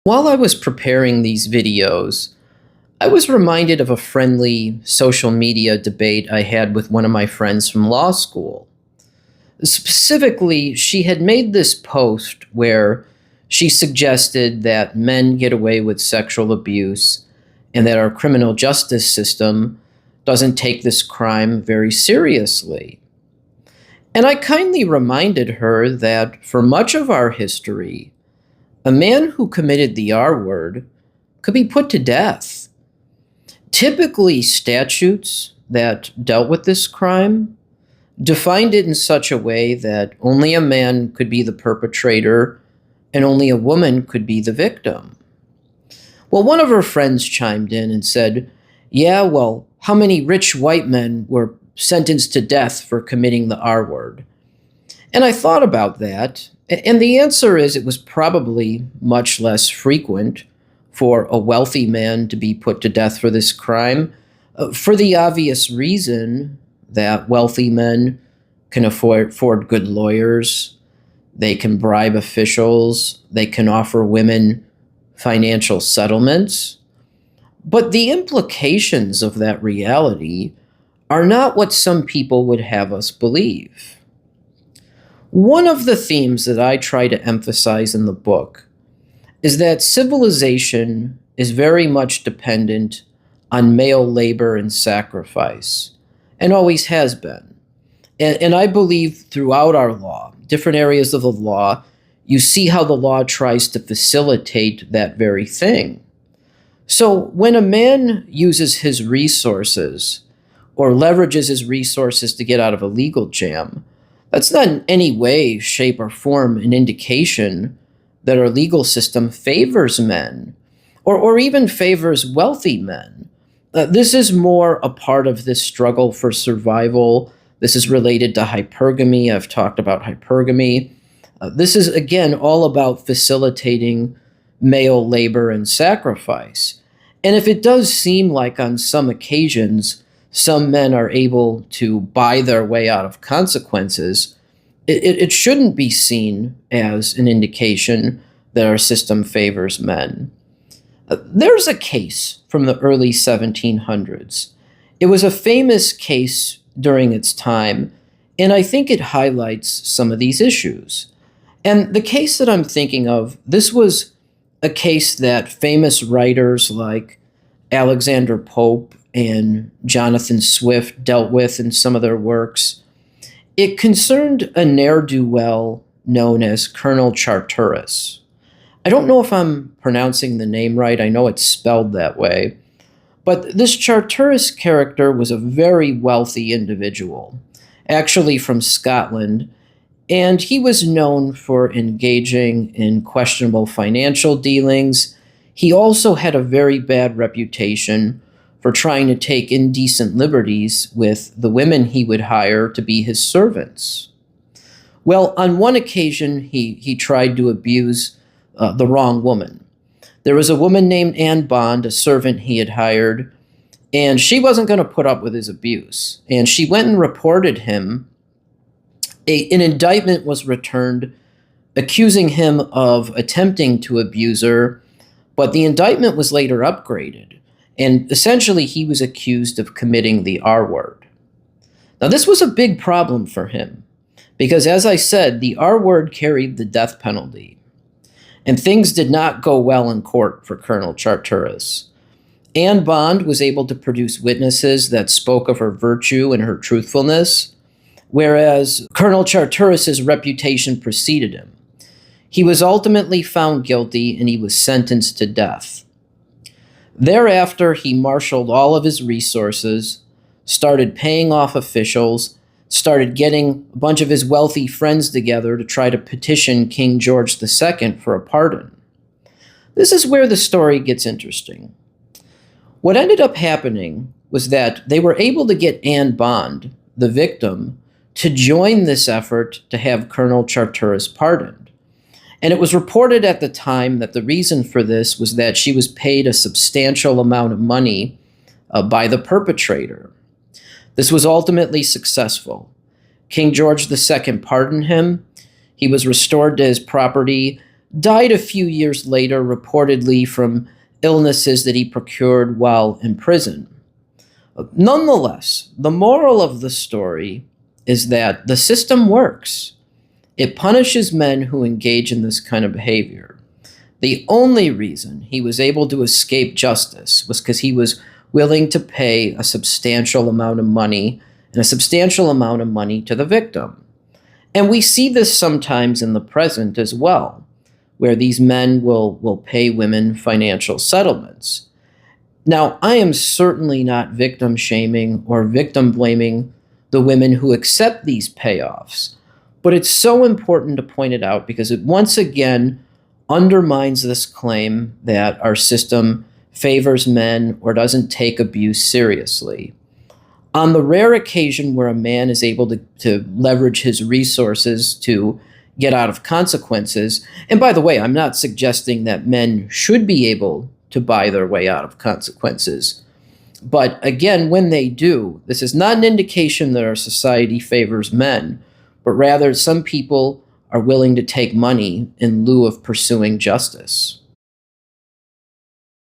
While I was preparing these videos, I was reminded of a friendly social media debate I had with one of my friends from law school. Specifically, she had made this post where she suggested that men get away with sexual abuse and that our criminal justice system doesn't take this crime very seriously. And I kindly reminded her that for much of our history, a man who committed the R word could be put to death. Typically, statutes that dealt with this crime defined it in such a way that only a man could be the perpetrator and only a woman could be the victim. Well, one of her friends chimed in and said, "Yeah, well, how many rich white men were sentenced to death for committing the R word?" And I thought about that, and the answer is it was probably much less frequent for a wealthy man to be put to death for this crime, for the obvious reason that wealthy men can afford good lawyers, they can bribe officials, they can offer women financial settlements. But the implications of that reality are not what some people would have us believe. One of the themes that I try to emphasize in the book is that civilization is very much dependent on male labor and sacrifice, and always has been. And I believe throughout our law, different areas of the law, you see how the law tries to facilitate that very thing. So when a man uses his resources or leverages his resources to get out of a legal jam, that's not in any way, shape, or form an indication that our legal system favors men or even favors wealthy men. This is more a part of this struggle for survival. This is related to hypergamy. I've talked about hypergamy. This is, again, all about facilitating male labor and sacrifice. And if it does seem like on some occasions some men are able to buy their way out of consequences, it shouldn't be seen as an indication that our system favors men. There's a case from the early 1700s. It was a famous case during its time, and I think it highlights some of these issues. And the case that I'm thinking of, this was a case that famous writers like Alexander Pope and Jonathan Swift dealt with in some of their works. It concerned a ne'er-do-well known as Colonel Charteris. I don't know if I'm pronouncing the name right. I know it's spelled that way. But this Charteris character was a very wealthy individual, actually from Scotland, and he was known for engaging in questionable financial dealings. He also had a very bad reputation for trying to take indecent liberties with the women he would hire to be his servants. Well, on one occasion, he tried to abuse the wrong woman. There was a woman named Anne Bond, a servant he had hired, and she wasn't going to put up with his abuse. And she went and reported him. An indictment was returned accusing him of attempting to abuse her, but the indictment was later upgraded. And essentially, he was accused of committing the R word. Now, this was a big problem for him because, as I said, the R word carried the death penalty. And things did not go well in court for Colonel Charteris. Anne Bond was able to produce witnesses that spoke of her virtue and her truthfulness, whereas Colonel Charteris's reputation preceded him. He was ultimately found guilty and he was sentenced to death. Thereafter, he marshaled all of his resources, started paying off officials, started getting a bunch of his wealthy friends together to try to petition King George II for a pardon. This is where the story gets interesting. What ended up happening was that they were able to get Anne Bond, the victim, to join this effort to have Colonel Charteris pardoned. And it was reported at the time that the reason for this was that she was paid a substantial amount of money by the perpetrator. This was ultimately successful. King George II pardoned him. He was restored to his property, died a few years later, reportedly from illnesses that he procured while in prison. Nonetheless, the moral of the story is that the system works. It punishes men who engage in this kind of behavior. The only reason he was able to escape justice was because he was willing to pay a substantial amount of money and a substantial amount of money to the victim. And we see this sometimes in the present as well, where these men will pay women financial settlements. Now, I am certainly not victim shaming or victim blaming the women who accept these payoffs, but it's so important to point it out because it once again undermines this claim that our system favors men or doesn't take abuse seriously. On the rare occasion where a man is able to leverage his resources to get out of consequences, and by the way, I'm not suggesting that men should be able to buy their way out of consequences. But again, when they do, this is not an indication that our society favors men, but rather some people are willing to take money in lieu of pursuing justice.